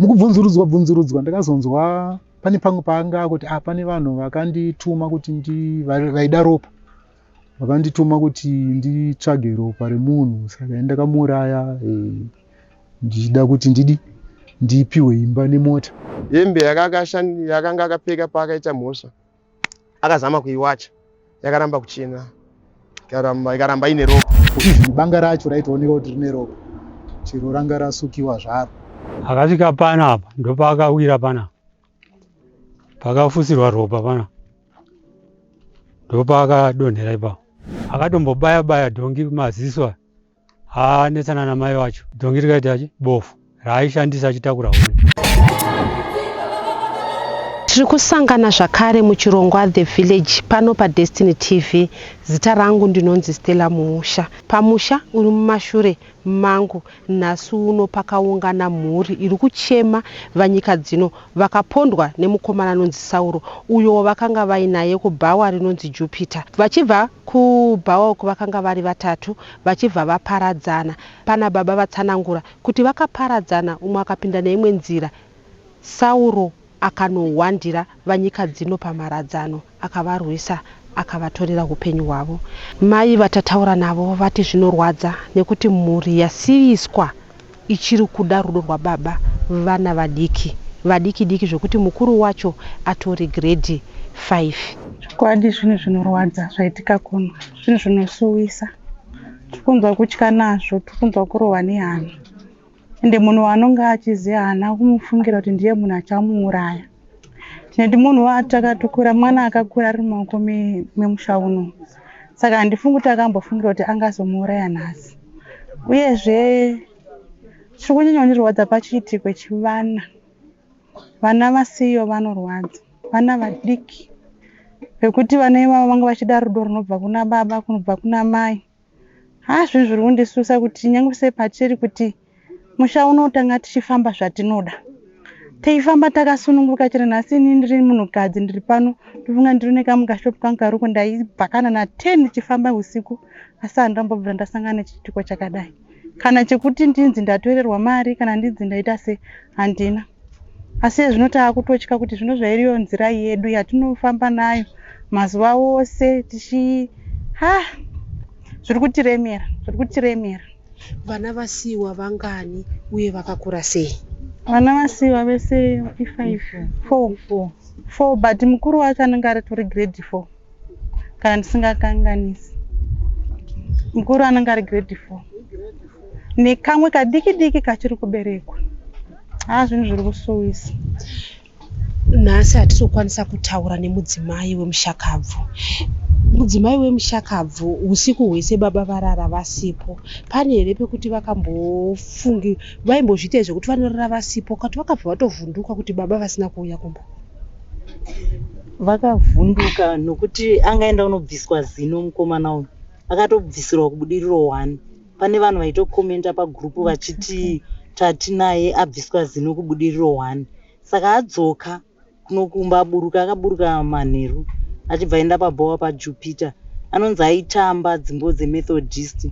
mukubvunzurudzwa ndakazonzwa pane pamwe panga kuti pane vanhu vakandituma kuti vaida ropa, vakandituma kuti nditsvage ropa remunhu, saka ndakamuraya ndichida kuti ndipiwe imba nemota. Hembe yakanga akapfeka paakaita mhosva akazama kuiwacha, yakaramba kuchena, ikaramba ine ropa. Banga racho raitooneka kuti rine ropa, chero ranga rasukiwa zvaro. Akasvika panapa ndopaakawira panapa, pakafusirwa ropa panapa, ndopaakadonhera ipapo. Akatombobaya dhongi maziso, anetsana namai wacho. Dhongi rikaita bofu raaishandisa achitakura huni. Tiri kusangana zvakare muchirongwa The Village pano paDestiny TV. Zita rangu ndinonzi Stella Muusha. Pamusha uri mumashure mangu nhasi uno pakaungana mhuri iri kuchema vanyika dzino vakapondwa nemukomana anonzi Sauro uyo vakanga vainaye kubhawa rinonzi Jupiter. Vachibva kubhawa uko vakanga vari vatatu, vachibva vaparadzana. Pana baba vatsanangura kuti vakaparadzana, umwe akapinda neimwe nzira. Sauro akanohwandira vanyika dzino pamaradzano, akavarwisa, akavatorera upenyu hwavo. Mai vatataura navo vati zvinorwadza nekuti mhuri yasiviswa ichiri kuda rudo rwababa, vana vadiki zvokuti mukuru wacho atori grade 5. Kwadi zvinhu zvinorwadza zvaitika kuno, zvinhu zvinosuwisa. Tikunzwa kutya nazvo, tikunzwa kurohwa nehana. Ende munhu anonga achiziva hana kumufungira kuti ndiye munhu achamuuraya. Ndi munhu watakatokura, mwana akakura ari mumaoko memusha uno. Saka handifungi kuti akambofungira kuti angazomuuraya nhasi. Uyezve chiri kunyanya kundirwadza pachiitiko chivana. Vana vasiyo vanorwadza, vana vadiki. Pekuti vana ivavo vanga vachida rudo runobva kuna baba, kunobva kuna mai. Zvinhu zviri kundisusa kuti nyange sei patiri kuti musha unotanga tichifamba zvatinoda. Teifamba takasununguka, chero nhasi ini ndiri munhukadzi ndiri pano, ndofunga ndiri nekamugashopu kangu karuko ndaibhakana na10 ndichifamba usiku, asi handambobvira ndasangana nechiitiko chakadai. Kana chekuti ndinzi ndatorerwa mari kana ndinzi ndaita se, handina. Asi zvino taakutotya kuti zvino zvairiyo nzira yedu yatinofamba nayo mazuva ose zviri kutiremera. Vana vasiwa vangani uye vakakura sei? Vana vasiwa vese 4, but mukuru wacho anenge ari tori grade 4 kana ndisingakanganisi. Mukuru anenge ari grade 4 nekamwe kadiki kachiri kuberekwa. Zvinhu zviri kusuwisa. Nhasi hatisokwanisa kutaura nemudzimai wemushakabvu. Mudzimai wemushakabvu, usiku hwese baba varara vasipo. Pane here pekuti vakambofungi vaimbozviita zvekuti vanorara vasipo kuti vakabva vatovhunduka kuti baba vasina kuuya kumba? Vakavhunduka nokuti angaenda unobviswa zino mukomana uyu. Akatobvisirwa kubudiriro 1. Pane vanhu vaitokomenta pagrupu vachiti tati naye abviswa zino kubudiriro 1. Saka adzoka kunokumba akaburuka manheru achibva enda pabhawa paJupiter. Anonzi aitamba dzimbo dzeMethodist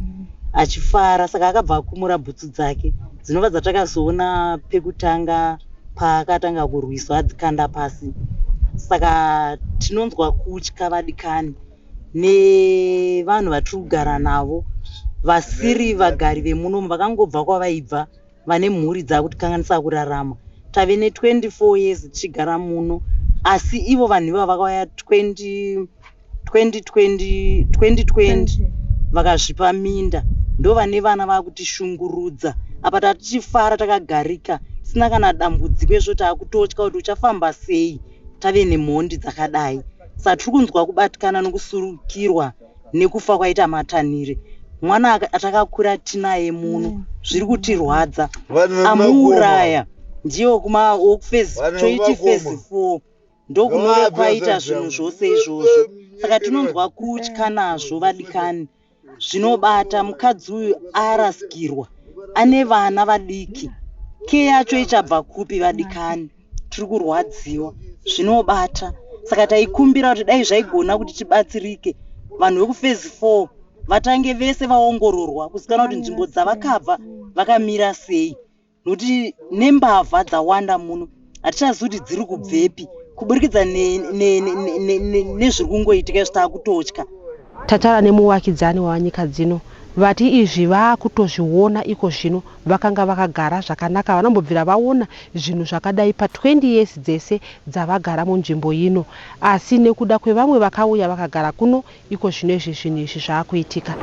achifara, saka akabva akumura bhutsu dzake dzinova dzatakazoona pekutanga paakatanga kurwiswa adzikanda pasi. Saka tinonzwa kutya vadikani nevanhu vatiri kugara navo vasiri vagari vemunomu vakangobva kwavaibva, vane mhuri dzakutikanganisa kurarama. Tave ne24 years tichigara muno, asi ivo vanhu ivavo vakauya 2020 vakazvipa minda. Ndo vane vana vakutishungurudza. Apa tatichifara takagarika tisina kana dambudziko ezvo taakutotya kuti uchafamba sei tave nemhondi dzakadai. Saka tiri kunzwa kubatikana nokusurukirwa nekufa kwaita matanhire. Mwana atakakura tinaye muno zviri kutirwadza. Amuuraya ndiyo choiti phase 4 ndokunove kwaita zvinhu zvose izvozvo. Saka tinonzwa kutya nazvo vadikani. Zvinobata mukadzi uyu arasikirwa, ane vana vadiki. Ke yacho ichabva kupi vadikani? Tiri kurwadziwa, zvinobata. Saka taikumbira kuti dai zvaigona kuti tibatsirike, vanhu vekuphase 4 vatange vese vaongororwa kuzikanwa kuti nzvimbo dzavakabva vakamira sei. nokuti nembavha dzawanda muno hatichazivi kuti dziri kubvepi kuburikidza nezviri kungoitika zvitaakutotya. tataura nemuvakidzani wanyika dzino vati izvi vaakutozviona iko zvino vakanga vakagara zvakanaka vanambobvira vaona zvinhu zvakadai pa20 years dzese dzavagara munzvimbo ino, asi nekuda kwevamwe vakauya vakagara kuno iko zvino izvi zvinhu izvi zvaakuitika.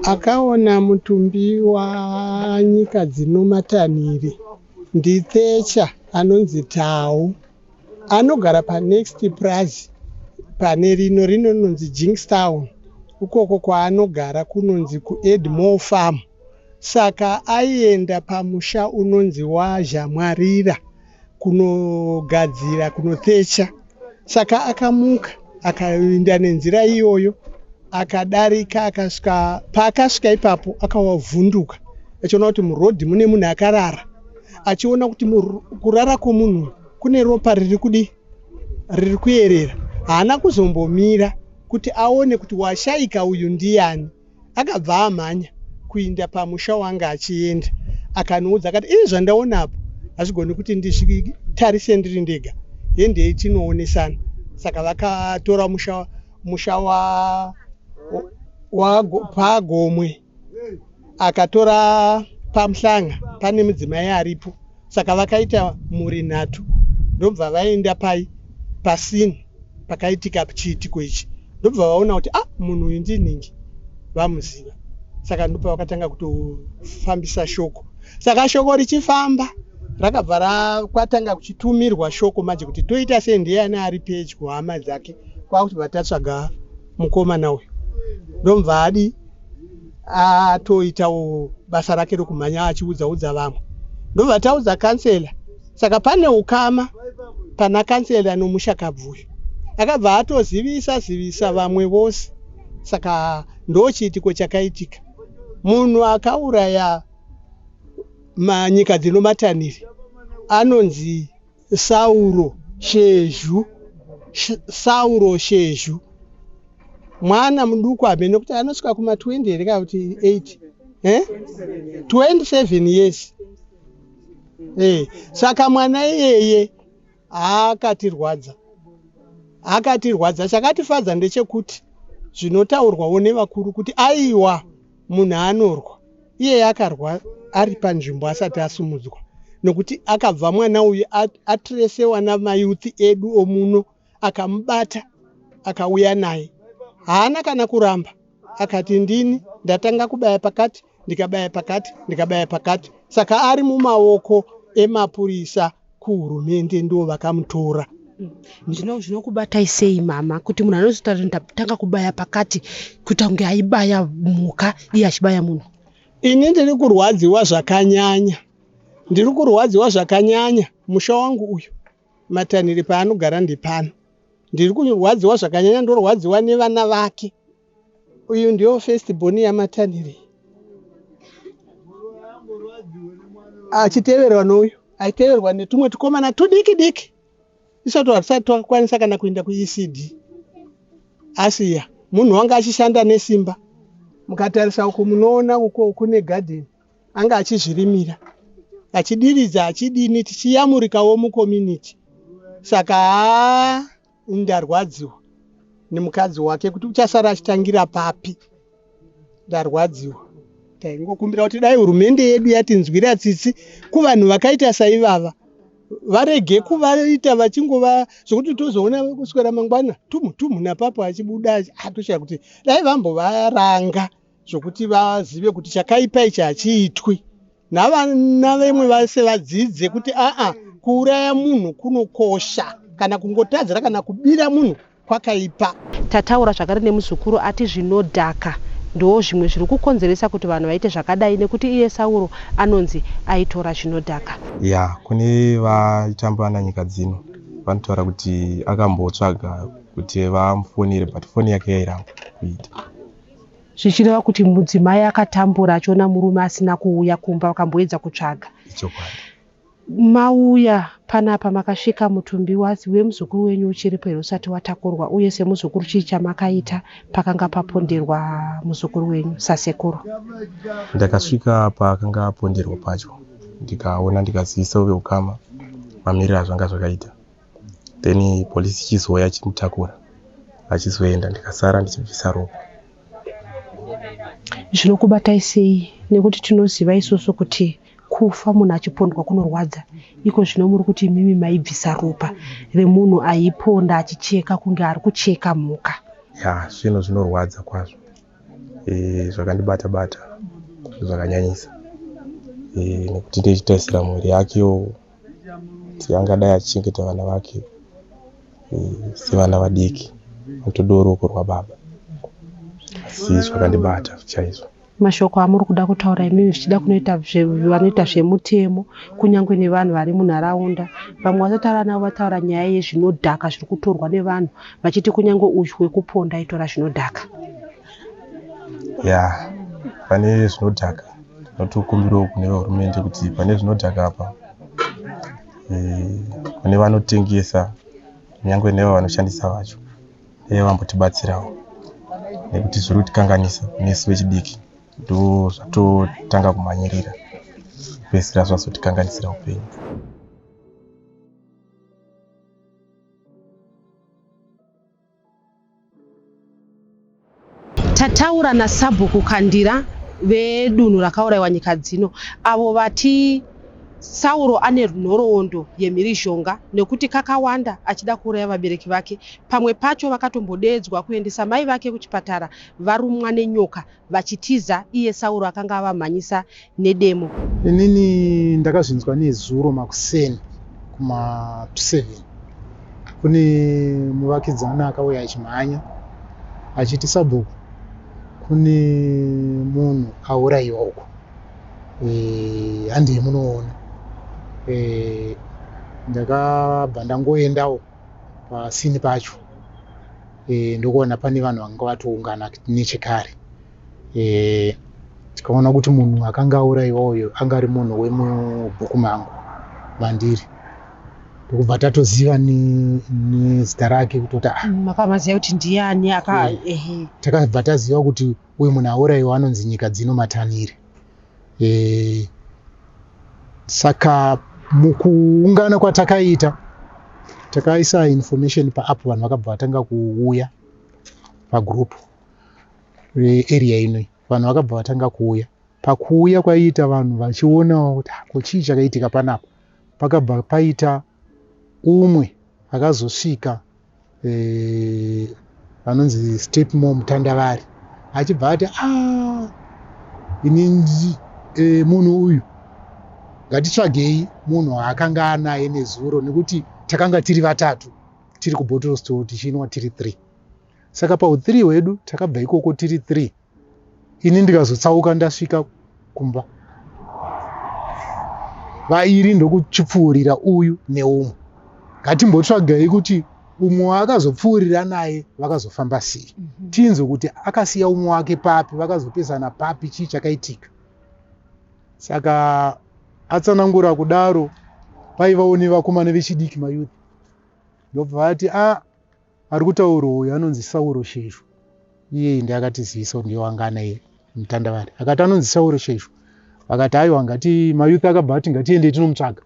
Akaona mutumbi wanyika dzino Matanhiri ndiThecha anonzi Tau, anogara paNext Plaza pane rino rinonzi Jingstown, ukoko kwaanogara kunonzi kuEdmore Farm. Saka aienda pamusha unonzi waZhamwarira kunogadzira kunothecha. Saka akamuka akaenda nenzira iyoyo akadarika akasvika paakasvika ipapo akavavhunduka achiona kuti murodhi mune munhu akarara, achiona kuti kurara kwomunhu kune ropa riri kuyerera. Haana kuzombomira kuti aone kuti washaika uyu ndiani. Akabva amhanya kuenda pamusha wanga achienda akanoudza akati izvi zvandaona apo hazvigoni kuti ndizvitarise ndiri ndega, hendei tinoonesana. Saka vakatora musha pagomwe akatora pamuhlanga pane mudzimai aripo, saka vakaita mhuri nhatu. Ndobva vaenda pasini pakaitika chiitiko ichi, ndobva vaona kuti munhu uyu ndinhingi, vamuziva. Saka ndopa vakatanga kutofambisa shoko. Saka shoko richifamba rakabva kwatanga kuchitumirwa shoko manje kuti toita sei, ndiani ari pedyo, hama dzake, kwakuti vatatsvaga mukomana uyu. Ndomva atoitawo basa rake rokumhanya achiudzaudza vamwe. Ndobva taudza kansela. Saka pane ukama pana kansela nomushakabvuyo, akabva atozivisa vamwe vose. Saka ndochiitiko chakaitika. Munhu akauraya manyika dzino Matanhiri anonzi Sauro Shezhu, mwana muduku amene kuti anosvika kuma 20 here kana kuti 8 27 years. Saka mwana iyeye akatirwadza. Chakatifadza ndechekuti zvinotaurwawo nevakuru kuti aiwa munhu anorwa, iyeye akarwa ari panzvimbo asati asumudzwa, nokuti akabva mwana uyu atresewa namayuthi edu omuno akamubata akauya naye. Haana kana kuramba, akati ndini ndatanga kubaya pakati ndikabaya pakati. Saka ari mumaoko emapurisa kuhurumende ndo vakamutora. Zvinokubatai sei mama kuti munhu anozoti ndatanga kubaya pakati kuti kunge aibaya mhuka iye achibaya munhu? Ini ndiri kurwadziwa zvakanyanya. Musha wangu uyu Matanhiri paanogara ndipano. Ndiri kurwadziwa zvakanyanya, ndorwadziwa nevana vake. Uyu ndio first born yaMatanhiri. Achiteverwa nouyu, aiteverwa netumwe tukomana tudiki. Isati twakwanisa kana kuenda kuECD. Asiya, munhu wanga achishanda nesimba. Mukatarisa uko munoona uko kune garden. Anga achizvirimira, achidiridza, achidini, tichiyamurikawo mucommunity. Saka ndarwadziwa nemukadzi wake kuti uchasara achitangira papi. Ndarwadziwa. Taingokumbira kuti dai hurumende yedu yatinzwira tsitsi kuvanhu vakaita saivava, varege kuvaita vachingova zvokuti tozoona kuswera mangwana tumu napapo achibuda atoshaya kuti dai vambovaranga zvokuti vazive kuti chakaipa ichi hachiitwi. Navana vemwe vase vadzidze kuti kuuraya munhu kunokosha, kana kungotadzira kana kubira munhu kwakaipa. Tataura zvakare nemuzukuru ati zvinodhaka ndo zvimwe zviri kukonzeresa kuti vanhu vaite zvakadai, nekuti iye Sauro anonzi aitora zvinodhaka. Kune vaitamba nanyika dzino vanotaura kuti akambotsvaga kuti vamufonere but foni yake yairamba kuita. Zvichireva kuti mudzimai akatambura achiona murume asina kuuya kumba akamboedza kutsvaga. Mauya panapa makasvika mutumbi wemuzukuru wenyu uchiripo here usati watakurwa, uye semuzukuru chii chamakaita pakanga paponderwa muzukuru wenyu sasekuru? Ndakasvika pakanga ponderwa pacho ndikaona ndikaziisa veukama mamiriro azvanga zvakaita, then polisi ichizouya achimutakura achizoenda, ndikasara ndichibvisa ropa. Zvinokubatai sei? Nekuti tinoziva isusu kuti kufa munhu achipondwa kunorwadza. Iko zvino muri kuti imimi maibvisa ropa remunhu aiponda achicheka kunge ari kucheka mhuka. Ya, zvinhu zvinorwadza kwazvo. Zvakandibata-bata, zvakanyanyisa. Nekuti ndichitarisira mhuri yakewo kuti angadai achichengeta vana vake sevana vadiki, vanotodawo ruoko rwababa. Asi zvakandibata chaizvo. Mashoko amuri kuda kutaura imimi zvichida kunoita vanoita zvemutemo, kunyange nevanhu vari munharaunda. Vamwe vatotaura navo vataura nyaya yezvinodhaka zviri kutorwa nevanhu, vachiti kunyange uyu wekuponda aitora zvinodhaka. Ya, pane zvinodhaka. Ndinotokumbirawo kune hurumende kuti pane zvinodhaka apa, kune vanotengesa, kunyange nevo vanoshandisa vacho, vambotibatsirawo. Nekuti zviri kutikanganisa nesu vechidiki, ndo zvatotanga kumhanyirira, kupedzisira zvazotikanganisira upenyu. Tataura naSabhuku Kandira vedunhu rakaurayiwa nyika dzino, avo vati Sauro ane nhoroondo yemhirizhonga nekuti kakawanda achida kuuraya vabereki vake. Pamwe pacho vakatombodeedzwa kuendesa mai vake kuchipatara varumwa nenyoka vachitiza iye Sauro akanga avamhanyisa nedemo. Inini ndakazvinzwa nezuro makuseni kuma 7 kune muvakidzana akauya achimhanya achiti Sabhuku, kune munhu aurayiwa uko, handiye munoona. Ndakabva ndangoendawo pasini pacho, ndokuona pane vanhu vanga vatoungana nechekare. Tikaona kuti munhu akanga aurayiwa uyo anga ari munhu wemubhuku mangu mandiri, ndokubva tatoziva nezita rake kutoti makamaziva kuti ndiani takabva taziva kuti uyu munhu aurayiwa anonzi nyika dzino Matanire. Saka mukuungana kwatakaita takaisa information paapo, vanhu vakabva vatanga kuuya pagroup rearea ino, vanhu vakabva vatanga kuuya. Pakuuya kwaita vanhu vachiona kuti kochii chakaitika panapa, pakabva paita umwe akazosvika anonzi Stepmo Mutandavari, achibva ati inini munhu uyu ngatitsvagei munhu akanga anaye nezuro, nekuti takanga tiri vatatu tiri kubottle store tichinwa tiri 3. Saka pau3 hwedu takabva ikoko tiri 3, ini ndikazotsauka ndasvika kumba, vairi ndokuchipfuurira uyu neumwe. Ngatimbotsvagei kuti umwe akazopfuurira naye vakazofamba sei, tinzwe kuti akasiya umwe wake papi, vakazopesana papi, chii chakaitika. Saka atsanangura kudaro, paivawo nevakomana vechidiki mayuthi, ndobva vati ari kutaurwa uyu anonzi Sauro Shezho. Iye ndiye akatizivisa kuti ndiye wanga anaye Mutandavari, akati anonzi Sauro Shezho. Vakati aiwa, ngati mayuthi akabva ati ngatiende tinomutsvaga.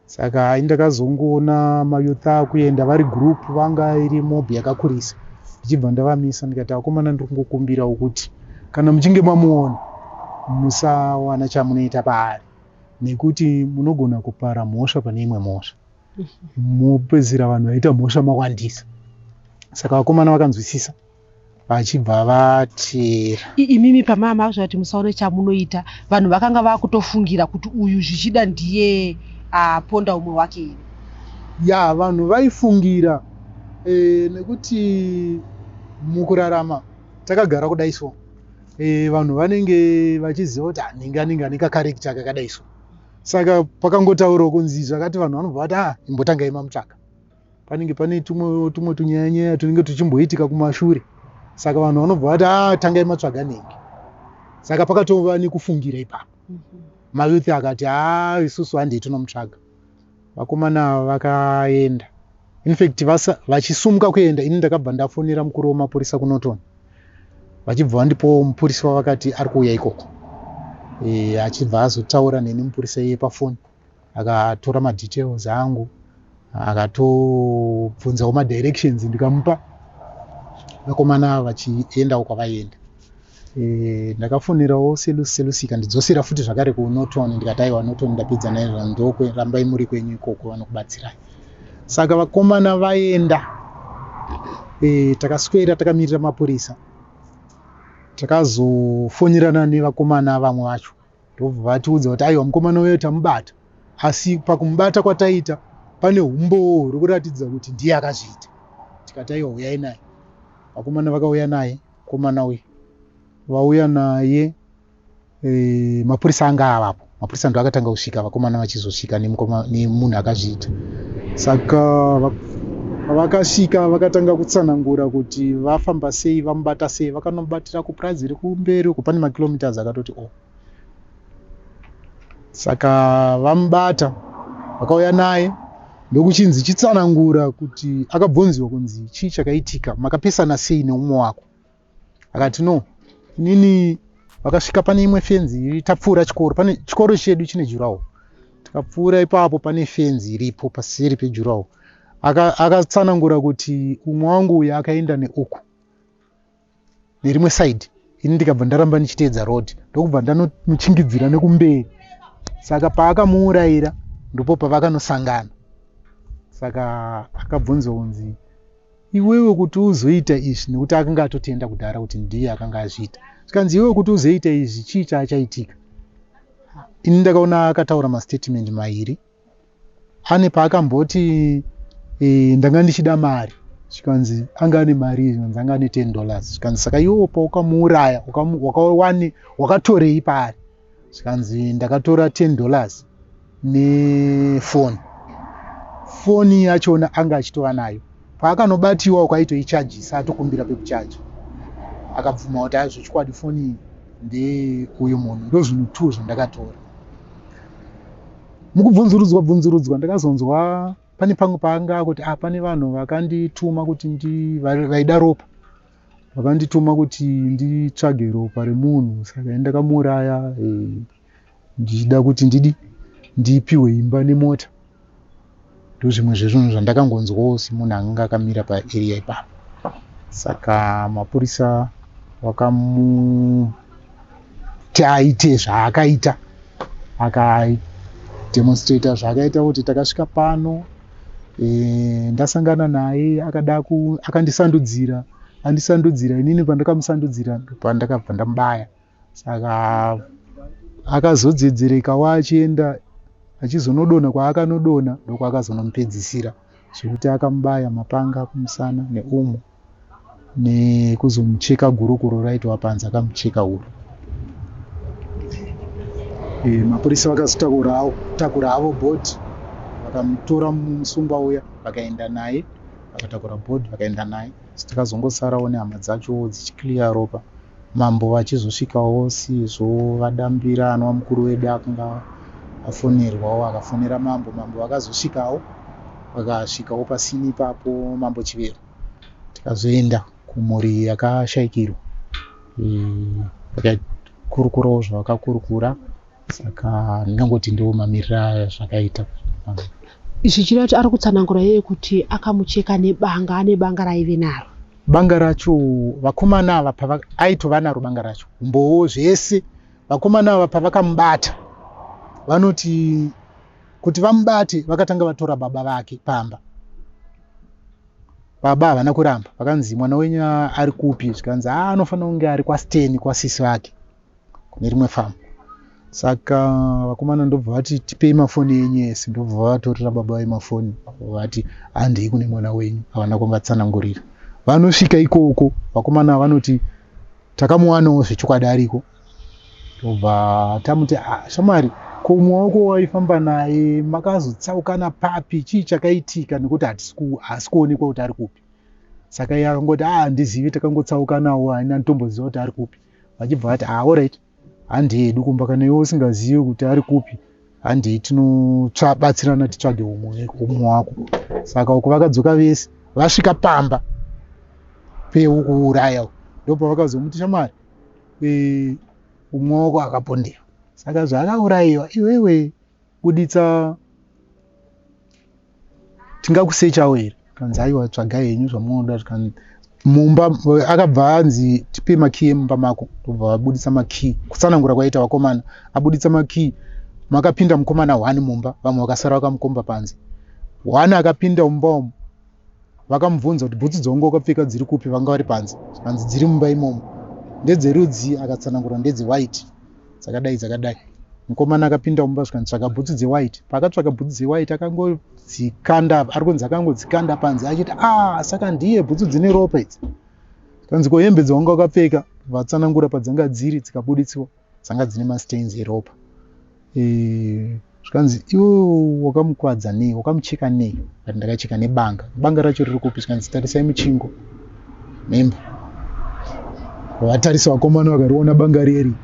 Saka ndakazongoona mayuthi akuenda vari group, vanga iri mobhi yakakurisa, ndichibva ndavamisa ndikati vakomana, ndiri kungokumbirawo kuti kana muchinge mamuona musawana chamunoita paari, nekuti munogona kupara mhosva pane imwe mhosva, mupedzisira vanhu vaita mhosva mawandisa. Saka vakomana vakanzwisisa vachibva vateera. Imimi pamamazva kuti musaone chamunoita, vanhu vakanga vakutofungira kuti uyu zvichida ndiye aponda umwe wake. Ya, vanhu vaifungira nekuti mukurarama takagara kudai so. Vanhu vanenge vachiziva kuti anenge ane kakarekita kakadai so. Saka pakangotaurwa kunzi zvakati vanhu vanobva vati imbotangai mamutsvaka. Panenge pane tumwe tunyaya tunenge tuchimboitika kumashure. Saka vanhu vanobva vati tangai matsvaga nenge. Saka pakatova nekufungira ipapo. Mayuthi akati isusu handei tinomutsvaga. Vakomana vakaenda. In fact vachisumuka kuenda, ini ndakabva ndafonera mukuru wemapurisa kunotoni. Vachibva ndipo mupurisa wakati ari kuuya ikoko. achibva azotaura neni mupurisa iye pafoni, akatora madetails angu, akatobvunzawo madirections ndikamupa, vakomana vachiendawo kwavaenda. Ndakafonerawo selusika ndidzosera futi zvakare kuNorton, ndikati aiwa Norton ndapedza naizvo ndokwe, rambai muri kwenyu ikoko vanokubatsirai. Saka vakomana vaenda, takaswera takamirira mapurisa, takazofonyerana nevakomana vamwe vacho, ndobva vatiudza kuti aiwa mukomana weyo tamubata, asi pakumubata kwataita pane umbowo huri kuratidza kuti ndiye akazviita. Tikati aiwa uyai naye. Vakomana vakauya naye, mukomana uyu vauya naye, mapurisa anga avapo, mapurisa ndo akatanga kusvika, vakomana vachizosvika nemunhu akazviita. Saka vakasvika vakatanga kutsanangura kuti vafamba sei, vamubata sei, vakanomubatira kupurazi iri kumberi uko, pane makilometers akatoti Saka vamubata, vakauya naye, ndokuchinzi chitsanangura kuti akabvunziwa kunzi chii chakaitika, makapesana sei neumwe wako. Akati no, inini vakasvika pane imwe fenzi iri, tapfuura chikoro, pane chikoro chedu chine jurawo, tikapfuura ipapo pane fenzi iripo paseri pejurawo. Akatsanangura kuti umwe wangu uyu akaenda neuku nerimwe side, ini ndikabva ndaramba ndichiteedza road, ndokubva ndanomuchingidzira nekumberi. Saka paakamuurayira ndipo pavakanosangana. Saka akabvunzwa kunzi iwewe kuti uzoita izvi, nekuti akanga atotenda kudhara kuti ndiye akanga azviita. Zvikanzi iwewe kuti uzoita izvi, chii chachaitika? Ini ndakaona akataura mastatement mairi. Ane paakamboti ndanga ndichida mari, zvikanzi anga ane mari, zvikanzi anga ane $10. Zvikanzi saka iwewe paukamuuraya wakatorei pari? Zvikanzi ndakatora $10 nefoni. Foni yachona anga achitova nayo. Paakanobatiwa ukaitoichajisa atokumbira pekuchaja. Akabvuma kuti aizvo chikwadi foni ndeuyu munhu, ndozvinhu 2 zvandakatora. Mukubvunzurudzwa ndakazonzwa pane pamwe paanga kuti pane vanhu vakandituma kuti vaida ropa, vakandituma kuti nditsvage ropa remunhu, saka ndakamuuraya, ndichida kuti ndipiwe imba nemota. Ndozvimwe zvezvinhu zvandakangonzwawo semunhu anga akamira paarea ipapo. Saka mapurisa vakamuti aite zvaakaita, akademonstrata zvaakaita, kuti takasvika pano, ndasangana naye, akandisandudzira, inini pandakamusandudzira pandakabva ndamubaya. Saka akazodzedzerekawo achienda, achizonodonha kwaakanodonha, ndokwaakazonomupedzisira, zvekuti akamubaya mapanga kumusana neumwe, nekuzomucheka gurukuro raitwa panze, akamucheka huro. Mapurisa vakazotakura havo bhodhi, vakamutora musumba uya, vakaenda naye, vakatakura bhodhi vakaenda naye. Takazongosarawo nehama dzacho dzichikiliya ropa, mambo vachizosvikawo sizvo vadambira, anova mukuru wedu akanga afonerwawo, akafonera mambo vakazosvikawo, vakasvikawo pasini ipapo, mambo Chivero. Tikazoenda kumhuri yakashayikirwa, vakakurukurawo zvavakakurukura. Saka ndingangoti ndiwo mamiriro zvakaita. Zvichida kuti ari kutsanangura yeye kuti akamucheka nebanga, ane banga raive naro. Banga racho vakomana ava aitova naro banga racho, umbowo zvese. Vakomana ava pavakamubata, vanoti kuti vamubate vakatanga vatora baba vake pamba. Baba havana kuramba, vakanzi mwana wenyu ari kupi? Zvikanzi anofanira kunge ari kwaSteni, kwasisi vake, kune rimwe famu. Saka vakomana ndobva vati tipei mafoni enyu ese, ndobva vatorera baba vae mafoni, vati handei kune mwana wenyu, havana kumbatsanangurira. Vanosvika ikoko, vakomana vanoti takamuwanawo zvechokwadi ariko. Ndobva tamuti shamwari, ko umwe wako waifamba naye makazotsaukana papi, chii chakaitika? Nekuti haasi kuonekwa kuti ari kupi. Saka iye akangoti handizivi, takangotsaukanawo, haina nditomboziva kuti ari kupi. Vachibva vati alright, handei hedu kumba, kana iwe usingazivi kuti ari kupi, handei tinobatsirana titsvage umwe wako. Saka uko vakadzoka vese, vasvika pamba peukuuraya, ndopavakazomuti shamwari, umwe wako akapondewa. Saka zvaakaurayiwa iwewe buditsa tingakusechawo here kanzi aiwa tsvagai henyu zvamunoda zvikanzi mumba akabva anzi tipe makii emumba mako tobva vabudisa makii kutsanangura kwaita vakomana abuditsa makii makapinda mukomana 1 mumba vamwe vakasara vakamukomba panze 1 akapinda mumba umu vakamubvunza kuti bhutsu dzaunga wakapfeka dziri kupi vanga vari panze zvikanzi dziri mumba imomo ndedzerudzi akatsanangura ndedze-white dzakadai mukomana akapinda mumba zvikanzi tsvaka bhutsu dze-white paakatsvaka bhutsu dze-white akangodzikanda ari kunzi akangodzikanda panze achiti saka ndiye bhutsu dzine ropa idzi zvikanzi ko hembe dzawanga wakapfeka vatsanangura padzanga dziri dzikabuditsiwa dzanga dzine mastains eropa zvikanzi iwe wakamukwadza nei wakamucheka nei ati ndakacheka nebanga racho riri kupi zvikanzi tarisai muchingo memba vatarisa vakomana vakariona banga reri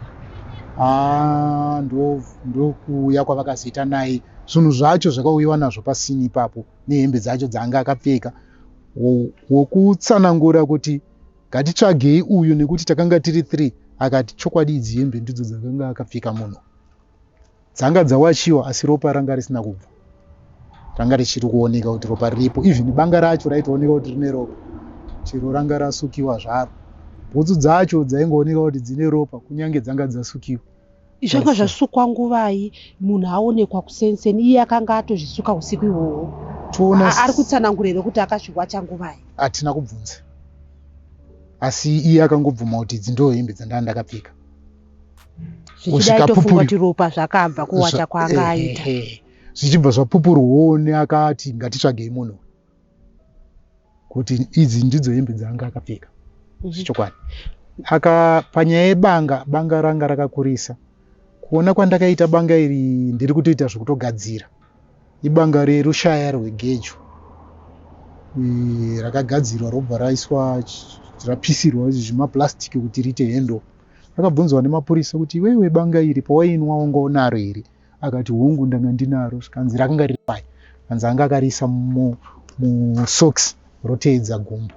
ndokuuya kwavakazoita naye zvinhu zvacho zvakauyiwa nazvo pasini ipapo nehembe dzacho dzaanga akapfeka wokutsanangura kuti ngatitsvagei uyu nekuti takanga tiri 3 akati chokwadi idzi hembe ndidzo dzakanga akapfeka munhu dzanga dzawachiwa asi ropa ranga risina kubva ranga richiri kuoneka kuti ropa riripo even banga racho raitooneka kuti rine ropa chero ranga rasukiwa zvaro bhutsu dzacho dzaingooneka kuti dzine ropa kunyange dzanga dzasukiwa zvanga zvasukwa nguvai munhu aonekwa kusenseni iye akanga atozvisuka usiku ihwohwo ari kutsanangura here kuti akasvikwa changuvai hatina kubvunza asi iye akangobvuma kuti idzi ndo hembe dzandanga ndakapfeka zvichidai tofunga kuti ropa zvakabva kuwacha kwaanga aita zvichibva zvapupurwawo neakati ngatitsvagei munhu kuti idzi ndidzo hembe dzaanga akapfeka zvichokwadi panyaya yebanga ranga rakakurisa kuona kwandakaita banga iri ndiri kutoita zvekutogadzira ibanga rerushaya rwegejo rakagadzirwa robva raiswa rapisirwa zvimapurasitiki kuti riite hendo akabvunzwa nemapurisa kuti iwewe banga iri pawainwa wanga unaro here akati hongu ndanga ndinaro zvikanzi rakanga riri pai kanzi anga akarisa musocks roteedza gumbo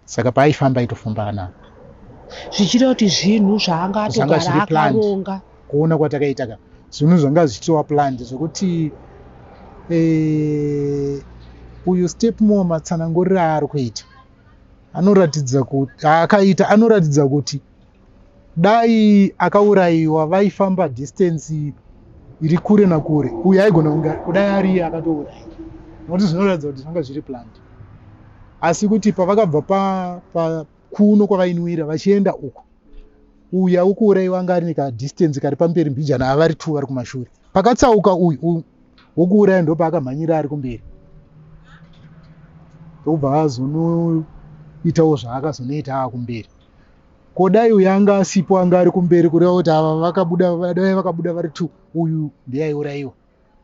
saka paaifamba aitofamba anaro zvichida kuti zvinhu zvaanga atogara akaronga kuona kwatakaita zvinhu zvanga zvichitova planned zvokuti uyu stepmore matsananguriro aari kuita anoratidza kuti dai akaurayiwa vaifamba distance iri kure nakure uyu aigona kunge kudai ari akatourayiwa nokuti zvinoratidza kuti zvanga zviri planned asi kuti pavakabva kuno kwavainwira vachienda uko uya ukuurayiwa anga ari nekadistance kari pamberi mbijana avari 2 vari kumashure pakatsauka uyu wokuuraya ndo paakamhanyira ari kumberi ndobva azonoitawo zvaakazonoita akumberi kodai uyu anga asipo anga ari kumberi kureva kuti ava vakabuda vari 2 uyu ndiye aiurayiwa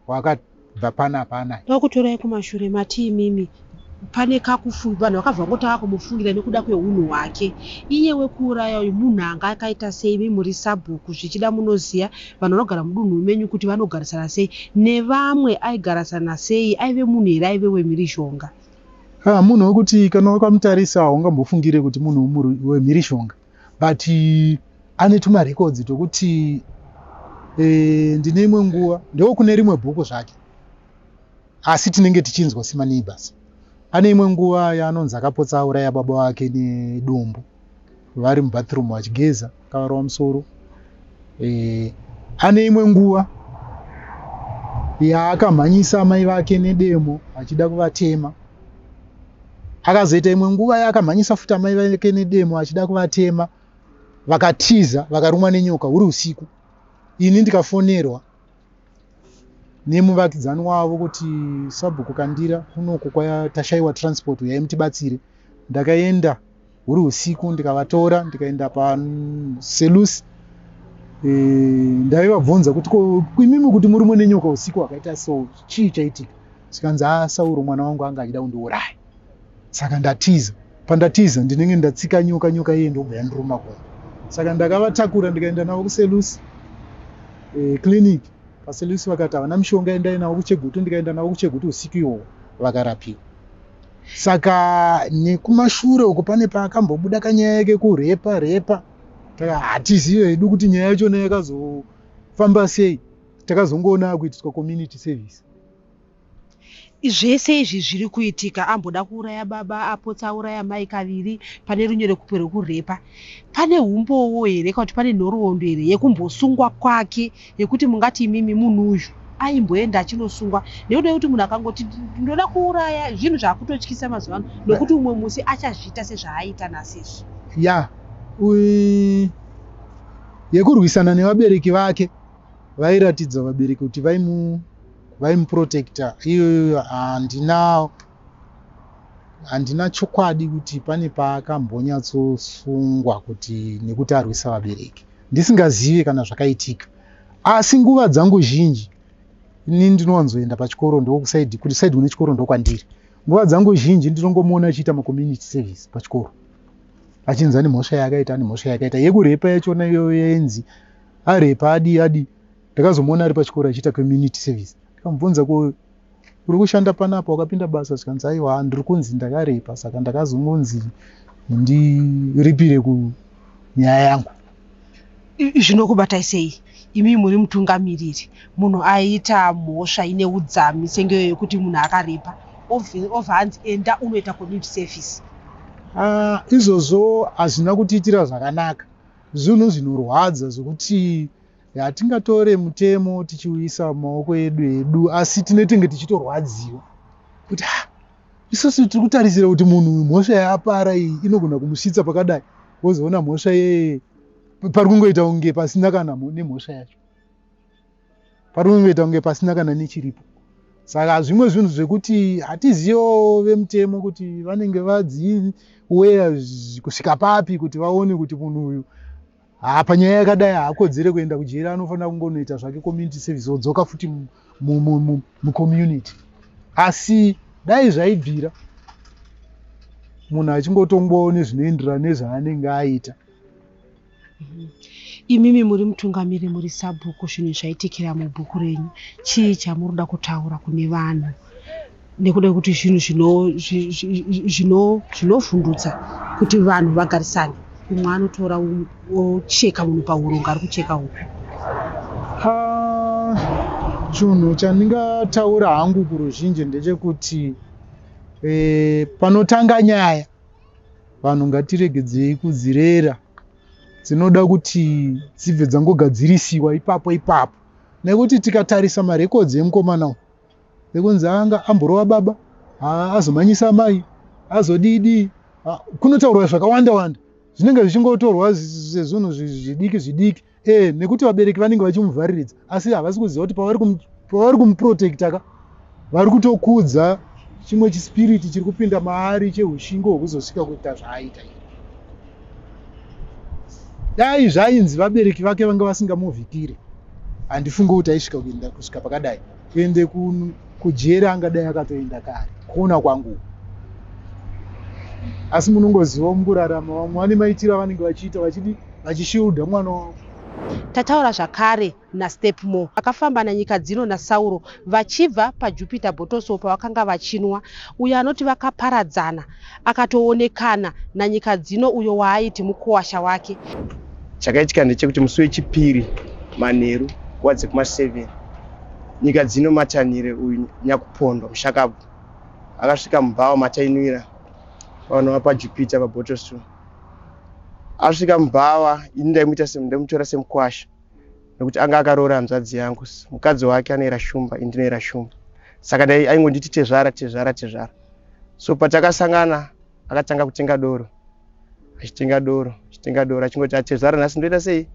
wakabva panapa anaye vakutorai kumashure mati imimi pane kakufunga vanhu vakabva ngotava kumufungira nekuda kweunhu hwake iye wekuuraya uyu munhu anga akaita sei memuri sabhuku zvichida munoziva vanhu vanogara mudunhu menyu kuti vanogarisana sei nevamwe aigarisana sei aive munhu here aive wemhirishonga munhu wekuti kana wakamutarisa haungambofungire kuti munhu wemhirishonga but ane tumarekodzi tokuti ndine imwe nguva ndewo kune rimwe bhuku zvake asi tinenge tichinzwa semaneighbors ane imwe nguva yaanonzi akapotsa auraya baba wake nedumbu vari mubathroom vachigeza akavarwa musoro ane imwe nguva yaakamhanyisa amai vake nedemo achida kuvatema akazoita imwe nguva yaakamhanyisa futi amai vake nedemo achida kuvatema vakatiza vakarumwa nenyoka uri usiku ini ndikafonerwa nemuvakidzani wavo kuti sabhuku kandira kunoko kwatashayiwa transport yaimutibatsire ndakaenda uri usiku ndikavatora ndikaenda paselusi ndaivabvunza kuti imimi kuti murumwe nenyoka usiku wakaita so chii chaitika zvikanzi Sauro mwana wangu anga achida kundiuraya saka ndatiza pandatiza ndinenge ndatsika nyoka iye ndobva yandiruma kumwe saka ndakavatakura ndikaenda navo kuselusi clinic paselusi vakati havana mishonga endai navo kuchegutu ndikaenda navo kuchegutu usiku ihwohwo vakarapiwa saka nekumashure uko pane paakambobuda kanyaya yake kurepa hatizive hedu kuti nyaya yacho yakazopfuura famba sei, takazongoona kuitiswa community service. Zvese izvi zviri kuitika, amboda kuuraya baba, apotsa auraya mai kaviri, pane runyere rekurepa. Pane umbowo here kana kuti pane nhoroondo here yekumbosungwa kwake, yekuti mungati imimi munhu uyu aimboenda achinosungwa, nekuda kuti munhu akangoti ndoda kuuraya, zvinhu zvakutotyisa mazuva ano, nokuti umwe musi achazviita sezvaaita nasizvi. Ya, yekurwisana nevabereki vake, vairatidza vabereki kuti vaimuprotecta. Iyoyo handina chokwadi kuti pane paakambonyatsosungwa kuti nekuti arwisa vabereki. Ndisingazive kana zvakaitika. Asi nguva dzangu zhinji, ini ndinowanzoenda pachikoro ndokusaidi, kuti saidi une chikoro ndokwandiri. Nguva dzangu zhinji ndinongomuona achiita macommunity service pachikoro. Achinza nemhosva yakaita, nemhosva yakaita. Yekurepa yachona iyoyo yenzi, arepa adi. Ndakazomuona ari pachikoro achiita community service. Ndikamubvunza ko uri kushanda panapa, wakapinda basa, zvikanzi aiwa ndiri kunzi ndakarepa, saka ndakazongonzi ndiripire kunyaya yangu. Zvinokubatai sei? Imi muri mutungamiriri, munhu aita mhosva ine udzami sengeyo yekuti munhu akarepa, obva anzi enda unoita community service. Izvozvo hazvina kutiitira zvakanaka. Zvinhu zvinorwadza zvokuti hatingatore mutemo tichiuisa mumaoko edu, asi tinenge tichitorwadziwa kuti isusu tiri kutarisira kuti munhu mhosva yaapara iyi inogona kumusvitsa pakadai, wozoona mhosva yeye pari kungoita kunge pasina kana nemhosva yacho, pari kungoita kunge pasina kana nechiripo. Saka zvimwe zvinhu zvekuti hatizivo vemutemo kuti vanenge vadziweya kusvika papi kuti vaone kuti munhu uyu panyaya yakadai haakodzere kuenda kujera, anofanira kungonoita zvake community service, wodzoka futi mucommunity. Asi dai zvaibvira munhu achingotongwawo nezvinoenderana nezvaanenge aita. Imimi muri mutungamiri, muri sabhuku, zvinhu zvaitikira mubhuku renyu, chii chamuroda kutaura kune vanhu, nekuda kuti zvinhu zvinovhundutsa kuti vanhu vagarisane? Umwe anotora ocheka munhu paurongo, ari kucheka upi? Chinhu chandingataura hangu kuruzhinji ndechekuti panotanga nyaya, vanhu ngatiregedzei kudzirera. Dzinoda kuti dzibve dzangogadzirisiwa ipapo, nekuti tikatarisa marekodzi emukomana uyu, ekunzi anga amborova baba, azomanyisa mai, azodidi, kunotaurwa zvakawanda zvinenge zvichingotorwa sezvinhu zvidiki, nekuti vabereki vanenge vachimuvhariridza, asi havasi kuziva kuti pavari kumuprotecta vari kutokudza chimwe chispiriti chiri kupinda maari cheushingo hwekuzosvika kuita zvaaita. Dai zvainzi vabereki vake vanga vasingamuvhikire, handifunge kuti aisvika kusvika pakadai. Kuende kujera angadai akatoenda kare, kuona kwangu. Asi munongoziva mukurarama vamwe vane maitiro avanenge vachiita vachishilda mwana wavo. Tataura zvakare naStepmore akafamba nanyika dzino naSauro vachibva paJupiter Bottle pavakanga vachinwa. Uyo anoti vakaparadzana akatoonekana nanyika dzino, uyo waaiti mukuwasha wake. Chakaitika ndechekuti musi wechipiri manheru nguva dzekuma7 nyika dzino matanhire uyu Nyakupondwa Mushakabvu akasvika mubhawa matainwira vanova paJupiter paBottle. Asvika mubhawa ini ndaimutora semukwasha nekuti anga akaroora hanzvadzi yangu. Mukadzi wake anoera shumba, ini ndinoera shumba, saka aingonditi tezvara. So patakasangana akatanga kutenga doro, achitenga doro achingoti atezvara nhasi ndoita sei,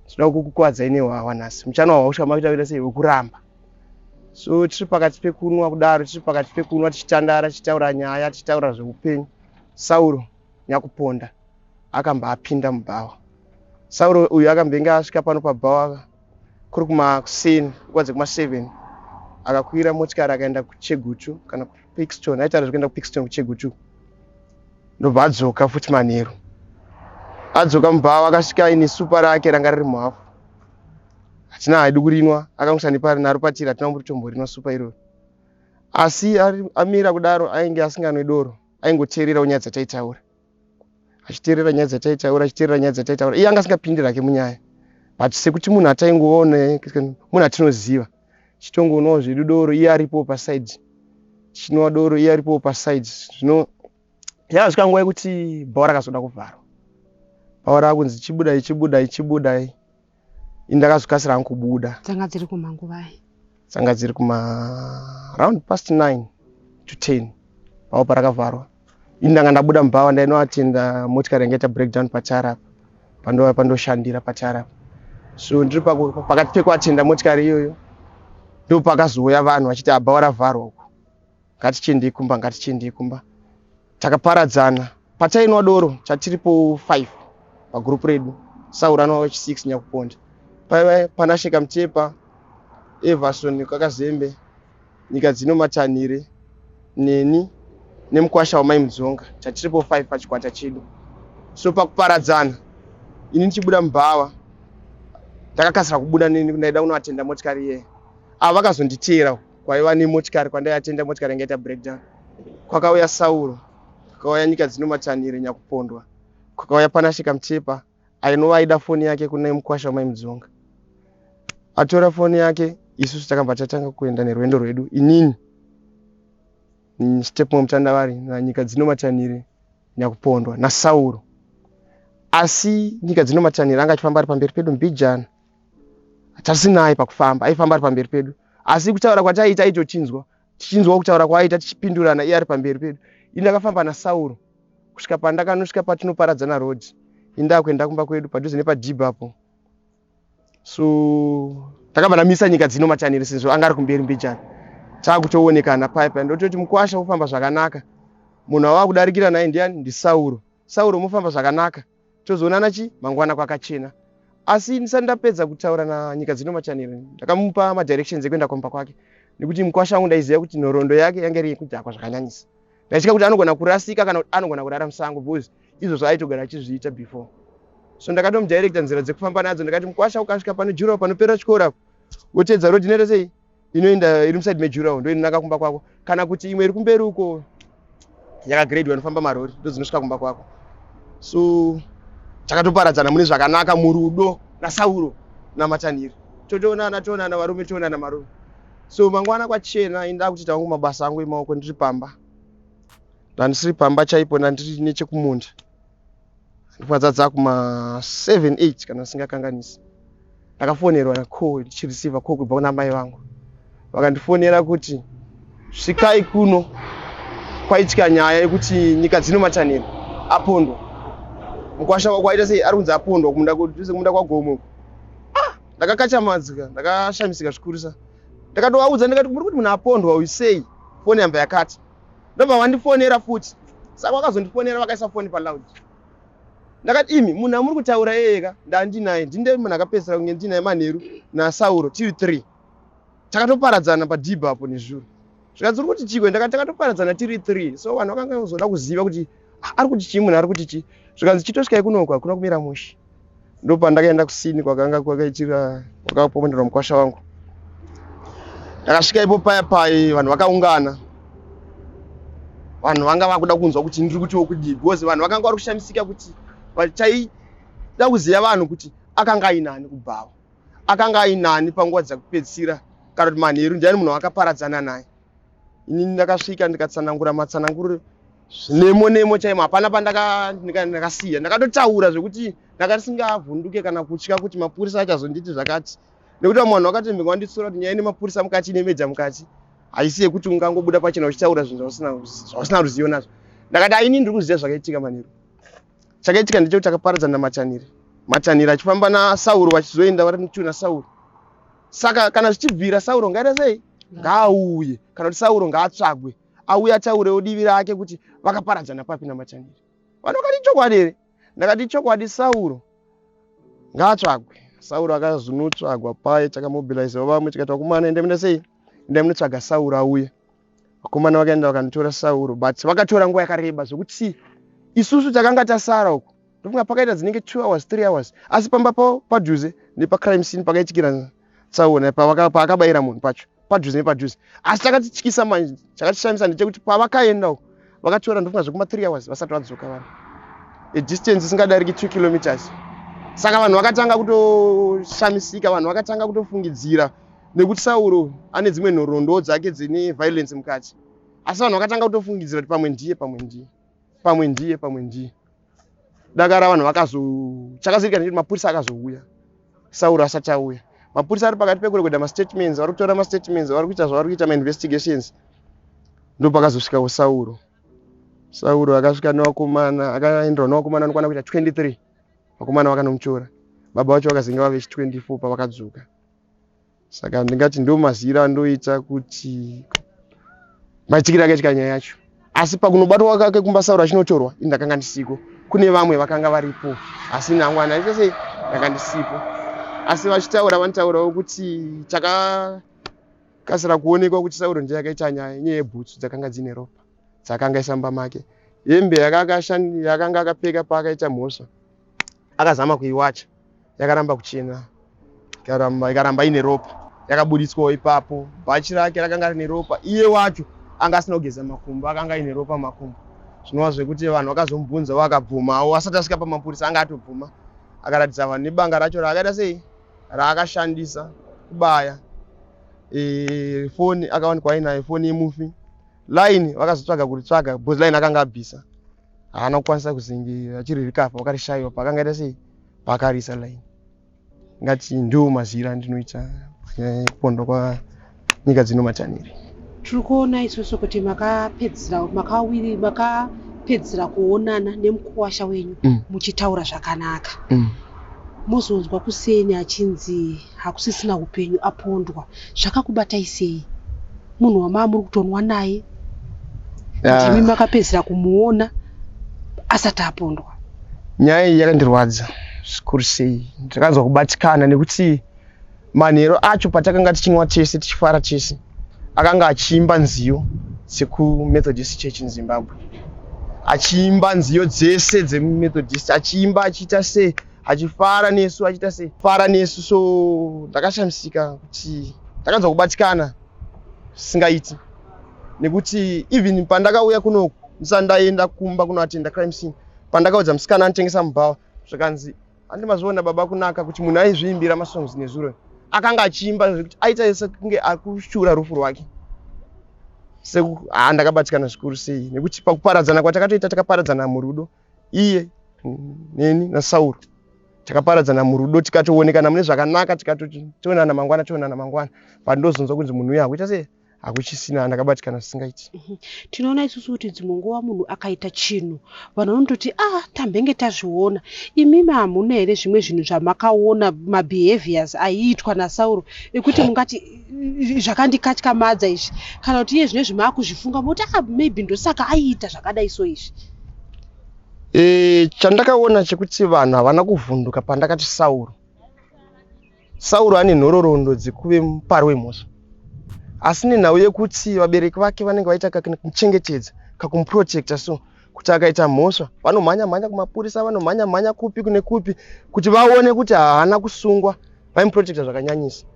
tinoda kukukwadzai nehwawa nhasi, muchanwa hwawa kusvika makuita sei, wekuramba. So tiri pakati pekunwa kudaro, tichitandara, tichitaura nyaya, tichitaura zveupenyu, Sauro Nyakuponda akambapinda mubhawa. Sauro uyu akambenge asvika pano pabhawa kuri kumaseni nguva dzekuma7, akakwira motikari akaenda kuChegutu kana kuPixton, aitaura zvekuenda kuPixton kuChegutu, ndobva adzoka futi manheru. Adzoka mubhawa akasvika ine supa rake ranga riri muhafu, hatina haidi kurinwa, akangosanipa naro patiri, hatina kumborinwa supa iroro. Asi amira kudaro ainge asinganwe doro, aingoteerera nyaya dzataitaura, achiteerera nyaya dzataitaura, iye anga asingapindi rake munyaya. but sekuti munhu ataingoona munhu atinoziva chitongoonawo zvedu doro iye aripo paside chinova doro iye aripo paside zvino yakasvika nguva yekuti bhawa rakazoda kuvharwa bhawa rakunzi ichibudai indakazokasira hangu kubuda dzanga dziri kumanguvai dzanga dziri kuma round past 9 to 10 bhawa parakavharwa indanga ndabuda mubhawa ndainoatenda motikari yanga ita breakdown pacharapa pandoshandira pacharapa so ndiri pakati pekuatenda motikari iyoyo ndo pakazouya vanhu vachiti bhawa ravharwa uku ngatichendei kumba takaparadzana patainwa doro chatiripo 5 pagrupu redu Sauro anova 6 nyakuponda paiva panasheka mutepa Everson kakazembe nyika dzino matanhire neni nemukwasha wamai mudzonga chatiripo 5 pachikwata chedu so pakuparadzana ini ndichibuda mubhawa ndakakasira kubuda neni ndaida kunoatenda motikari iye ava vakazonditeera kwaiva nemotikari kwandaiatenda motikari yanga ita breakdown kwakauya Sauro kwakauya nyika dzino matanhire nyakupondwa kwakauya panasheka mutepa ainova aida foni yake kuna mukwasha wamai mudzonga atora foni yake isusu takabva tatanga kuenda nerwendo rwedu inini step mutandavare nanyika dzino matanhire nyakupondwa naSauro asi nyika dzino matanhire anga achifamba ari pamberi pedu mbijana tasinaye pakufamba aifamba ari pamberi pedu asi kutaura kwataiita aitochinzwa tichinzwa kutaura kwaaita tichipindurana iye ari pamberi pedu indakafamba naSauro kusvika pandakanosvika patinoparadzana road indakuenda kumba kwedu padhuze nepadhibapo so takabva namisa nyika dzino matanhire sezvo anga ari kumberi mbijana takutoonekana paipa ndototi mukwasha ufamba zvakanaka munhu wava kudarikira naye ndiani ndiSauro mufamba zvakanaka tozoonana mangwana kwakachena asi ndisati ndapedza kutaura nanyika dzino matanhire ndakamupa madirections ekuenda kumba kwake nekuti mukwasha wangu ndaiziva kuti nhoroondo yake yanga iri yekudhakwa zvakanyanyisa ndaitya kuti anogona kurasika kana kuti anogona kurara musango because izvozvo aitogara achizviita before so ndakatomudirecta nzira dzekufamba nadzo ndikati mukwasha ukasvika pane juraho panopera chikora wotedza road inoita sei inoenda iri musaidi mejuraho ndo inonaka kumba kwako kana kuti imwe iri kumberi uko yakagradwa inofamba marori ndo dzinosvika kumba kwako so takatoparadzana mune zvakanaka murudo naSauro namatanhire toonana varume toonana marume so mangwana kwachena inda kuti tangu mabasa angu emaoko ndiri pamba ndandisiri pamba chaipo ndandiri nechekumunda ndipwadzadza kuma 7-8 kana singakanganisi ndakafonerwa nacall ndichireceiva call kubva kuna mai vangu vakandifonera kuti svikai kuno kwaitika nyaya yekuti nyika dzino matanhire apondwa mukwasha wako aita sei ari kunzi apondwa kumunda kwagomo ndakakachamadzika ndakashamisika zvikurisa ndakatovaudza ndikati muri kuti munhu apondwa uyu sei foni yamba yakati ndobva vandifonera futi saka vakazondifonera vakaisa foni paloud ndakati imi munhu amuri kutaura iyeka ndandinaye ndinde munhu akapedzisira kunge ndinaye manheru naSauro tiri 3 takatoparadzana padhibapo nezvuro zvikadziri kuti chikwe takatoparadzana tiri 3 so vanhu vakanga vazoda kuziva kuti ari kuti chii munhu ari kuti chii zvikanzi chitosvika ikunoko hakuna kumira mushe ndo pandakaenda kusini kwakanga kwakaitira kwakapomenderwa mukwasha wangu ndakasvika ipo payapai vanhu vakaungana vanhu vanga vakuda kunzwa kuti ndiri kutiwo kudii because vanhu vakanga vari kushamisika kuti vachaida kuziva vanhu kuti akanga ainani kubhawa akanga ainani panguva dzakupedzisira kana kuti manheru ndiani munhu akaparadzana naye ini ndakasvika ndikatsanangura matsananguro nemo chaimo hapana pandakasiya ndakatotaura zvekuti ndakasingavhunduke kana kutya kuti mapurisa achazonditi zvakati nekuti vamwe vanhu vakatembeka vanditsura kuti nyaya nemapurisa mukati nemeja mukati haisi yekuti ungangobuda pachena uchitaura zvinhu zvausina ruzivo nazvo ndakati aini ndiri kuziva zvakaitika manheru chakaitika ndechekuti takaparadzana namatanhire achifamba naSauro vachizoenda vari mutu naSauro saka kana zvichibvira Sauro ngaita sei ngaauye kana kuti Sauro ngaatsvagwe auye ataurewo divi rake kuti vakaparadzana papi namatanhire vanhu vakati chokwadi here ndakati chokwadi Sauro ngaatsvagwe Sauro akazonotsvagwa paye takamobilizewa vamwe tikati vakomana endai sei endai munotsvaga Sauro auye vakomana vakaenda vakanditora Sauro but vakatora nguva yakareba zvokuti isusu takanga tasara uko ndofunga pakaita dzinenge 2 hours 3 hours asi pamba padhuze nepacrime scene pakaitikira tsaona paakabayira munhu pacho padhuze nepadhuze asi takatityisa manje chakatishamisa ndechekuti pavakaenda uko vakatora ndofunga zvekuma 3 hours vasati vadzoka vanhu a distance isingadariki 2 kilometers Saka vanhu vakatanga kutoshamisika, vanhu vakatanga kutofungidzira nekuti Sauro ane dzimwe nhoroondo dzake dzine violence mukati. Asi vanhu vakatanga kutofungidzira kuti pamwe ndiye. Dakara vanhu chakazirikana kuti mapurisa akazouya. Sauro asati auya. Mapurisa ari pakati pekurekodha mastatements, vari kutora mastatements, vari kuita zvavari kuita mainvestigations. Ndo pakazosvika Sauro. Sauro akasvika nevakomana, akaenderwa nevakomana anokwana kuita 23. Vakomana vakanomuchora. Baba vacho vakazinga vave 24 pavakadzuka. Saka ndingati ndo mazira andoita kuti maitikira akaita nyaya yacho. Asi pakunobatwa kwake kumba Sauro achinotorwa, indakanga ndisiko. Kune vamwe vakanga varipo, asi nangwana ndise ndakanga ndisipo. Asi vachitaura vanotaurawo kuti chakakasira kuonekwa kuti Sauro ndiye akaita nyaya yebhutsu dzakanga dzine ropa, dzakanga isamba make. Hembe yakanga akapfeka paakaita mhosva, akazama kuiwacha, yakaramba kuchena, ikaramba ine ropa, yakabuditswawo ipapo. Bhachi rake rakanga rine ropa, iye wacho anga asina kugeza makumbo, akanga ine ropa makumbo. Zvinova zvekuti vanhu vakazomubvunza vakabvumawo, asati asvika pamapurisa anga atobvuma. Akaratidza vanhu nebanga racho raakaita sei raakashandisa kubaya. Foni akawanikwa ainayo, foni yemufi. Line vakazotsvaga kuritsvaga, bhozi line akanga abvisa. Haana kukwanisa kuzingira, achiri rikafa vakarishayiwa pakanga ita sei pakarisa line. Ngati ndo mazira andinoita kupondwa kwanyika dzino matanhiri. Tiri kuona isusu kuti makapedzera kuonana nemukuwasha wenyu muchitaura zvakanaka. Mozonzwa kuseni achinzi hakusisina upenyu apondwa. Zvakakubatai sei? Munhu wamama muri kutonwa naye. Ndimi makapedzera kumuona asati apondwa. Nyaya iyi yakandirwadza zvikuru sei. Ndakanzwa kubatikana nekuti manhero acho patakanga tichinwa tese tichifara tese, akanga achiimba nziyo dzekuMethodist Church in Zimbabwe. Achiimba nziyo dzese dzeMethodist, achiimba achiita sei, achifara nesu, achiita sei fara nesu. So ndakashamisika kuti ndakanzwa kubatikana singaiti, nekuti even pandakauya kunoku ndisandaenda kumba kunoatenda crime scene, pandakaudza musikana anotengesa mubhawa zvakanzi handimazviona baba kunaka kuti munhu aizviimbira masongs nezuro, akanga achiimba zvekuti aita sekunge akushura rufu rwake. Ndakabatikana zvikuru sei, nekuti pakuparadzana kwatakatoita takaparadzana murudo, iye neni naSauro takaparadzana murudo, tikatoonekana mune zvakanaka, tikatoonana mangwana. Pandozonzwa kunzi munhu uyu akuita sei akuchisina, ndakabatikana zvisingaiti. Tinoona isusu kuti dzimwe nguva munhu akaita chinhu, vanhu vanototi tambenge tazviona. Imimi hamuna here zvimwe zvinhu zvamakaona, mabehaviors aiitwa naSauro ekuti mungati zvakandikatyamadza izvi, kana kuti iye zvine zvimaakuzvifunga moti maybe ndosaka aiita zvakadai so izvi? Chandakaona chekuti vanhu havana kuvhunduka pandakati Sauro ane nhororondo dzekuve mupari wemhosva, asi nenhau yekuti vabereki vake vanenge vaita kakumuchengetedza, kakumuprotecta, so kuti akaita mhosva vanomhanya kumapurisa, vanomhanya kupi nekupi kuti vaone kuti haana kusungwa, vaimuprotecta zvakanyanyisa.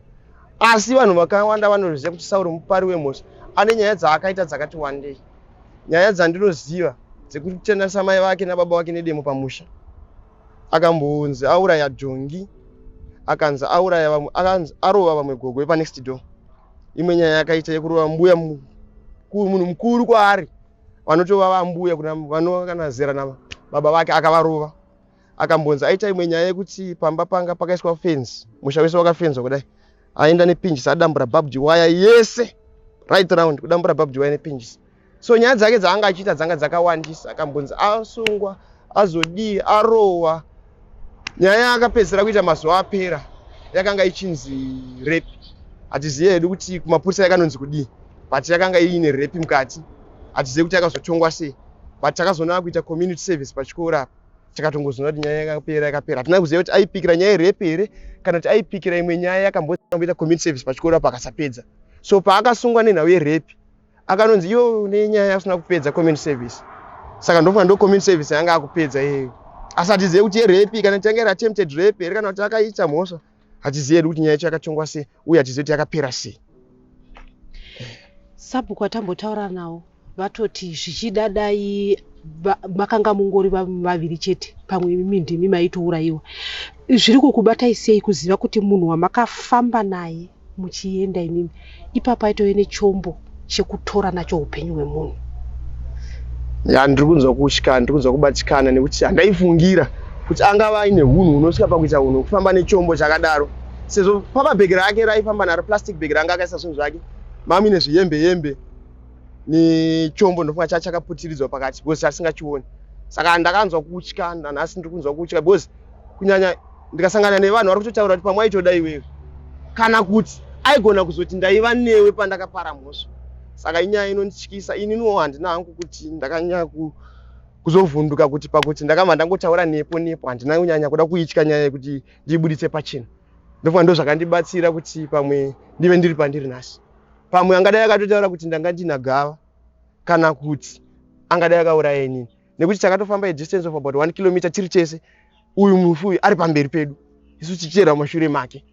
Asi vanhu vakawanda vanoziva kuti Sauro mupari wemhosva, ane nyaya dzaakaita dzakati wandei. Nyaya dzandinoziva dzekutendesa mai vake nababa vake nedemo pamusha. Akambonzi auraya jongi, akanzi arova vamwe gogwe panext door. Imwe nyaya yakaita yekurova mbuya munhu mukuru kwaari, vanotova vambuya kana zera na baba vake akavarova. Akambonzi aita imwe nyaya yekuti pamba panga pakaiswa fence, musha wese wakafenzwa kudai, aenda nepinjisi adambura barbed wire yese right round, kudambura barbed wire nepinjisi. So nyaya dzake dzaanga achiita dzanga dzakawandisa. Akambonzi asungwa, azodii, arowa. Nyaya akapedzera kuita mazuva apera yakanga ichinzi rape. Hatizivi hedu kuti kumapurisa yakanonzi kudii, but yakanga ine rape mukati. Hatizivi kuti yakazotongwa sei, but takazoona kuita community service pachikora apa, takatongozoona kuti nyaya yakapera. Hatina kuziva kuti aipikira nyaya yerape here kana kuti aipikira imwe nyaya yakamboita community service pachikora apa akasapedza. So paakasungwa nenhau yerape akanonzi iyo nenyaya asina kupedza community service, saka ndofunga ndo community service yanga akupedza iyeyo. Asi hatizivi kuti yerape kana kuti yanga attempted rape here kana kuti akaita mhosva, hatizivi kuti nyaya yacho yakatongwa sei uye hatizivi kuti yakapera sei. Sabhuku atambotaura nawo vatoti zvichidadai makanga mungori vaviri chete, pamwe imi ndimi maitourayiwa. Zviri kukubatai sei kuziva kuti munhu wamakafamba naye muchienda imimi ipapo aitove nechombo chekutora nacho upenyu hwemunhu? Ndiri kunzwa kutya, ndiri kunzwa kubatikana nekuti handaifungira kuti angava aine hunhu hunosvika pakuita hunhu kufamba nechombo chakadaro, sezvo pamabhegi rake raifamba naro, plastic bhegi ranga akaisa zvinhu zvake, mami nezviyembe nechombo ndofunga chakaputiridzwa pakati because asingachioni. Saka ndakanzwa kutya, nanhasi ndiri kunzwa kutya because kunyanya ndikasangana nevanhu vari kutotaura kuti pamwe aitoda iwewe kana kuti aigona kuzoti ndaiva newe pandakapara mhosva. Saka inyaya inondityisa. Ininiwo handina hangu kuti ndakanyanya kuzovhunduka kuti pakuti ndakamba ndangotaura nepo handina kunyanya kuda kuitya nyaya yekuti ndibuditse pachena. Ndofunga ndo zvakandibatsira kuti pamwe ndive ndiri pandiri nhasi. Pamwe angadai akatotaura kuti ndanga ndina gava kana kuti angadai akauraya inini, nekuti takatofamba distance of about 1 kilometer tiri chese, uyu mufu uyu ari pamberi pedu, isu tichiteera mumashure make.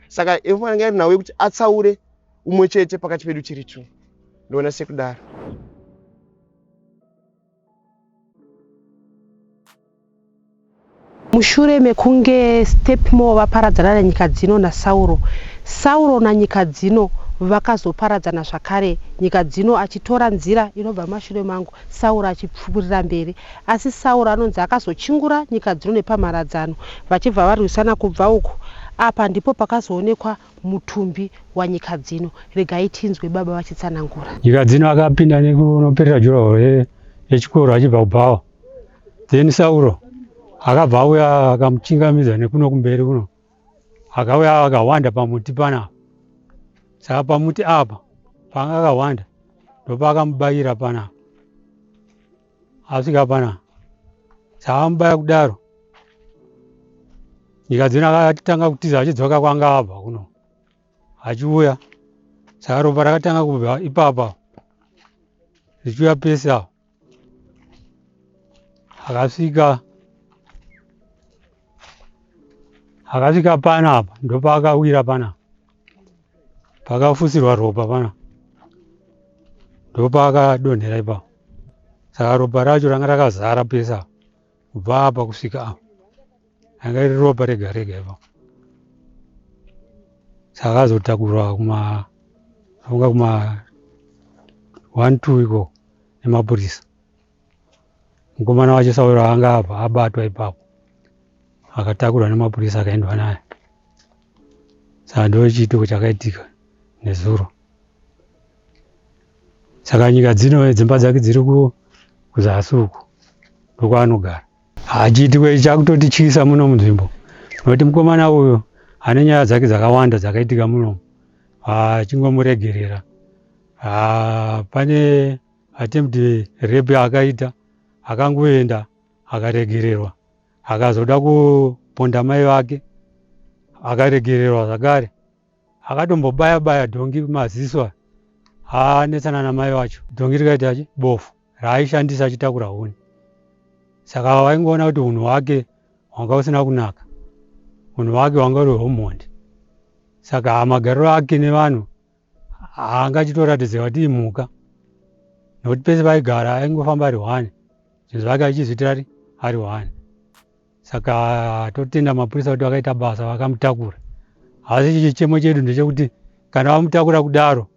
Saka anga ari nawe kuti atsaure umwe chete pakati pedu tiri tu. Ndoona sekudaro. Mushure mekunge Stepmore vaparadzana nanyika dzino naSauro nanyika dzino vakazoparadzana zvakare, nyika dzino achitora nzira inobva mashure mangu, Sauro achipfuurira mberi. Asi Sauro anonzi akazochingura nyika dzino nepamharadzano, vachibva varwisana kubva uku. Apa ndipo pakazoonekwa mutumbi wanyika dzino. Regai tinzwe baba vachitsanangura. Nyika dzino akapinda nekunoperera jurahoro yechikoro achibva kubvawa. Then Sauro akabva auya akamuchingamidza nekuno kumberi kuno, akauya akawanda pamuti panapa. Saka pamuti apa panga akawanda ndopa akamubayira panapa. Asvika panapa saka amubaya kudaro, nyika dzino akatanga kutiza achidzoka kwanga abva kuno achiuya. Saka ropa rakatanga kubva ipapa richiuya pesi apo, akasvika panapa ndopa akawira panapa, pakafusirwa ropa panapa ndopa akadonhera ipapo. Saka ropa racho ranga rakazara pesi apo, kubva apa kusvika apa ranga riri ropa rega rega ipapo. Saka akazotakurwa kuma 1-2 iko nemapurisa. Mukomana wacho Sauro anga abva abatwa ipapo, akatakurwa nemapurisa akaendwa naye. Saka ndo chitoko chakaitika nezuro. Saka nyika dzino dzimba dzake dziri kuzasi uku ndokwaanogara. Hachiitikwe chakutotityisa muno munzvimbo, nokuti mukomana uyu ane nyaya dzake dzakawanda dzakaitika munomu, achingomuregerera. Pane attempt rape akaita, akangoenda akaregererwa, akazoda kuponda mai vake akaregererwa zvakare, akatombobaya dhongi maziso anetsana namai vacho. Dhongi rikaita bofu raaishandisa achitakura huni. Saka vaingoona kuti unhu hwake hwanga usina kunaka, unhu hwake hwanga uri hwemhondi. Saka magariro ake nevanhu haangachitoratidza kuti imhuka, nokuti pese vaigara aingofamba ari hwani, zvinhu zvake achizviitira ari hwani. Saka totenda mapurisa kuti vakaita basa vakamutakura. Asi chichemo chedu ndechekuti kana vamutakura kudaro,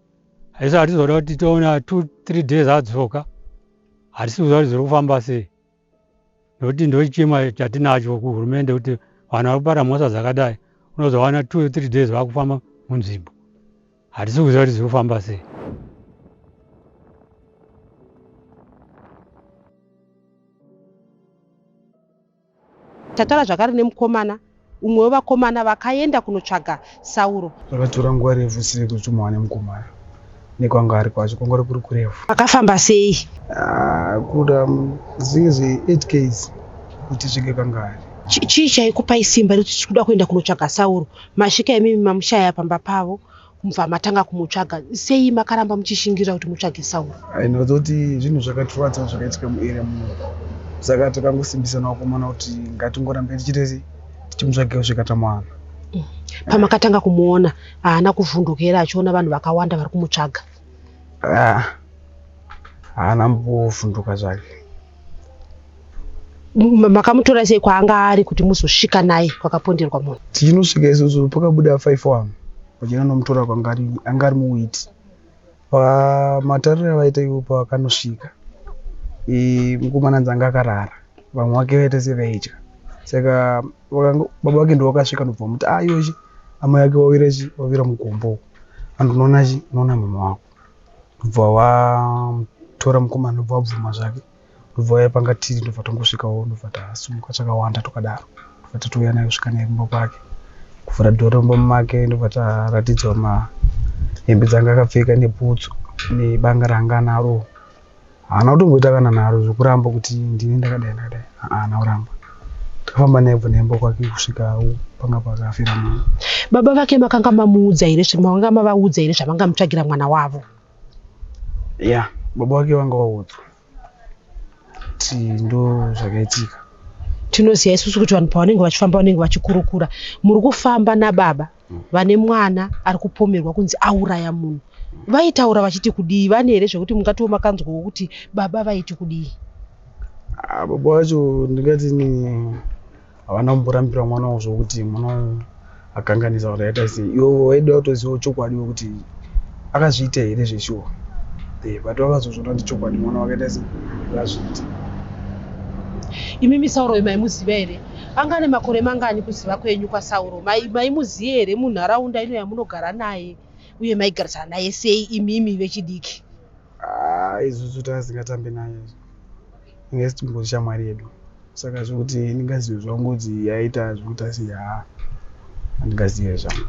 isu hatizoda kuti toona 2-3 days adzoka, hatisi kuziva kuti zviri kufamba sei, nokuti ndo chichemo chatinacho kuhurumende kuti vanhu vari kupara mhosva dzakadai unozowana 2-3 days vakufamba munzvimbo, hatisi kuziva kuti zviri kufamba sei. Tataura zvakare nemukomana umwe wevakomana vakaenda kunotsvaga Sauro. Zvakatora nguva refu sei kuti muwane mukomana nekwanga ari kwacho, kwanga kuri kurefu. Akafamba sei? Kuda zvinge 8 km kuti svike kwanga ari. Chii chaikupai simba rekuti tichikuda kuenda kunotsvaga Sauro? Masvika imimi mamushaya pamba pavo mubva matanga kumutsvaga, sei makaramba muchishingira kuti mutsvage Sauro? Inototi zvinhu zvakatiwadza zvakaitika muarea muno, saka takangosimbisana vakomana kuti ngatingorambe tichimutsvaga kusvika tamuwana. Pamakatanga kumuona haana kuvhundukira achiona vanhu vakawanda vari kumutsvaga? Haana mbovhunduka zvake, makamutora sei kwaanga ari kuti muzosvika naye kwakaponderwa munhu? tichinosvika isusu pakabuda 5 pachina nomutora kwanga anga ari muwiti pamatariro avaita iwopo akanosvika mukomana nzanga akarara vamwe vake vaita sevaitya saka baba vake ndo vakasvika ndobva muti iyochi amai ake wavira mugombo andonoona unoona mama wako ndobva watora mukomana ndobva wabvuma zvake ndobva waipanga tiri ndobva tongosvikawo ndobva tasumuka chakawanda tokadaro ndobva tatouya naye kusvika naye kumba kwake kuvhura dhoro mumba make ndobva taratidzwa hembe dzanga akapfeka nebhutsu nebanga raanga naro haana kutomboita kana naro zvokuramba kuti ndini ndakadai haana kuramba takafamba naye nemba kwake kusvika panga pakafira munhu. Baba vake makanga mamuudza here zvamanga mavaudza here zvavanga mutsvagira mwana wavo? Ya baba vake vanga vaudzwa kuti ndo zvakaitika. Tinoziva isusu kuti vanhu pavanenge vachifamba vanenge vachikurukura. Muri kufamba nababa vane mwana ari kupomerwa kunzi auraya munhu. Vaitaura vachiti kudii? Vane here zvekuti mungatoo makanzwawo kuti baba vaiti kudii? Baba vacho ndingati havana kumborambira mwana wavo zvokuti mwana akanganisa kuti aita sei. Iwo waida kutoziva chokwadi kuti akazviita here zveshuwa. But vakazozvona kuti chokwadi mwana wakaita sei akazviita. Imimi Sauro maimuziva here? Anga ane makore mangani kuziva kwenyu kwaSauro? Maimuziva here munharaunda ino yamunogara naye uye maigarisana naye sei imimi vechidiki? Isusu tasingatambe naye inge sitimbozi shamwari yedu saka zvokuti ndingazive zvangu kuti yaita zvokuti asi handingazive zvangu.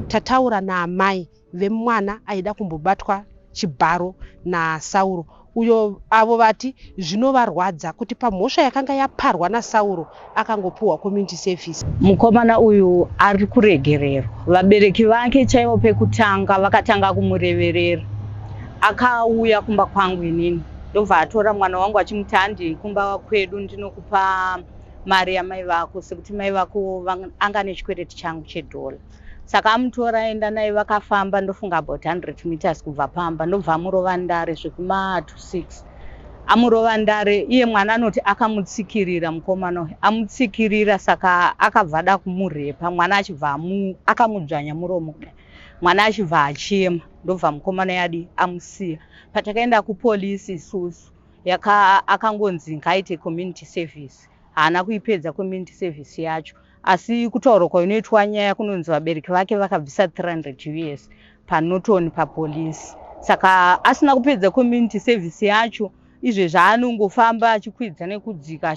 Tataura naamai vemwana aida kumbobatwa chibharo naSauro uyo avo vati zvinovarwadza kuti pamhosva yakanga yaparwa naSauro akangopuhwa community service. Mukomana uyu ari kuregererwa. Vabereki vake chaivo pekutanga vakatanga kumureverera. Akauya kumba kwangu inini ndobva atora mwana wangu achimuti handi kumba kwedu ndinokupa mari yamai vako sekuti mai vako anga nechikwereti changu chedola. Saka amutora aenda naye vakafamba ndofunga about 100 meters kubva pamba ndobva amurova ndare zvekuma 2-6. Amurova ndare iye mwana anoti akamutsikirira mukomana uyu amutsikirira saka akabva ada kumurepa mwana achibva akamudzvanya muromo kudai. Mwana achibva achema ndobva mukomana yadi amusiya. Patakaenda kupolisi isusu akangonzi ngaite community service. Haana kuipedza community service yacho. Asi kutaura kwainoitwa nyaya kunonzi vabereki vake vakabvisa 300 US panotoni papolisi. Saka asina kupedza community service yacho izvezvi anongofamba achikwidza nekudzika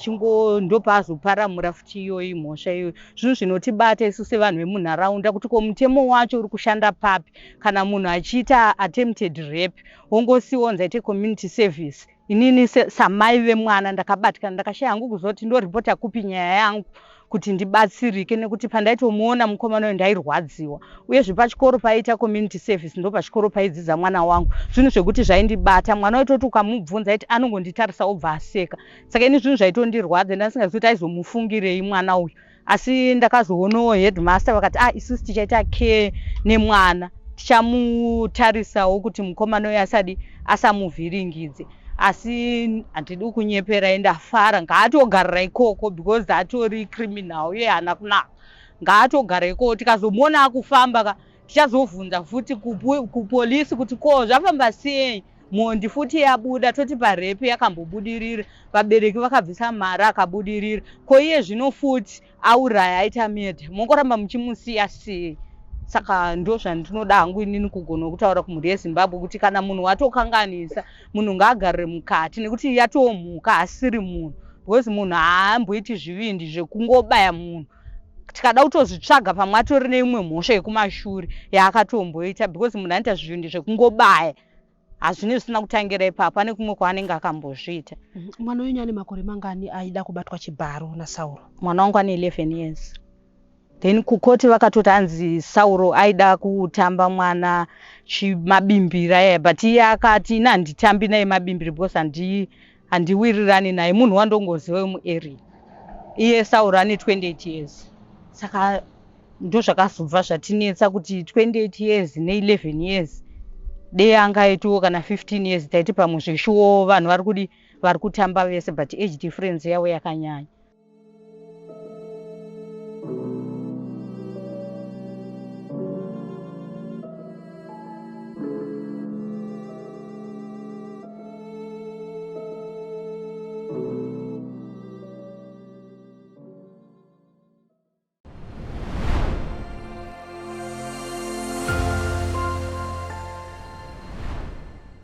ndopa azoparamura futi iyoyi mhosva iyoyi. Zvinhu zvinotibata isu sevanhu vemunharaunda kuti ko mutemo wacho uri kushanda papi. Kana munhu achiita attempted rape wongosiwo nzaite community service. Inini samai vemwana ndakabatikana ndakashaya hangu kuzoti ndoripota kupi nyaya yangu kuti ndibatsirike nekuti pandaitomuona mukomana uyu ndairwadziwa uyezve pachikoro paiita community service ndo pachikoro paidzidza mwana wangu. Zvinhu zvekuti zvaindibata mwana waitoti ukamubvunza aiti anongonditarisa obva aseka. Saka ini zvinhu zvaitondirwadza ndasingazivi kuti aizomufungirei mwana uyu. Asi ndakazoonawo headmaster vakati isusu tichaita care nemwana tichamutarisawo kuti mukomana uyu asadi asamuvhiringidze. Asi handidi kunyepera endafara ngaatogarira ikoko because atori criminal uye haana kunaka. Ngaatogara ikoko tikazomuona akufamba tichazovhunza futi kupolisi kuti ko zvafamba sei. Mhondi futi yabuda toti parepi yakambobudirira vabereki vakabvisa mari akabudirira ko iye zvino futi auraya aita murder mongoramba muchimusiya sei. Saka ndo zvandinoda hangu inini kugona kutaura kumhuri yeZimbabwe kuti kana munhu watokanganisa munhu ngaagarire mukati nekuti yatomhuka asiri munhu. Because munhu haamboiti zvivindi zvekungobaya munhu. Tikada kutozvitsvaga pamwe atori neimwe mhosva yekumashure yaakatomboita because munhu anoita zvivindi zvekungobaya. Hazvine zvisina kutangira ipapo pane kumwe kwaanenge akambozviita. Mwana wenyu ane makore mangani aida kubatwa chibharo naSauro? Mwana wangu ane 11 years. Then kukoti vakatoti hanzi Sauro aida kutamba mwana mabimbira but iye akati ina handitambi naye mabimbiri because handiwirirani naye munhu wandongoziva muarea. Iye Sauro ane 28 years. Saka ndo zvakazobva zvatinetsa kuti 28 years ne11 years dei angaitiwo kana 15 years taiti pamwe zveshuwo vanhu vari kudi vari kutamba vese but age difference yavo yakanyanya.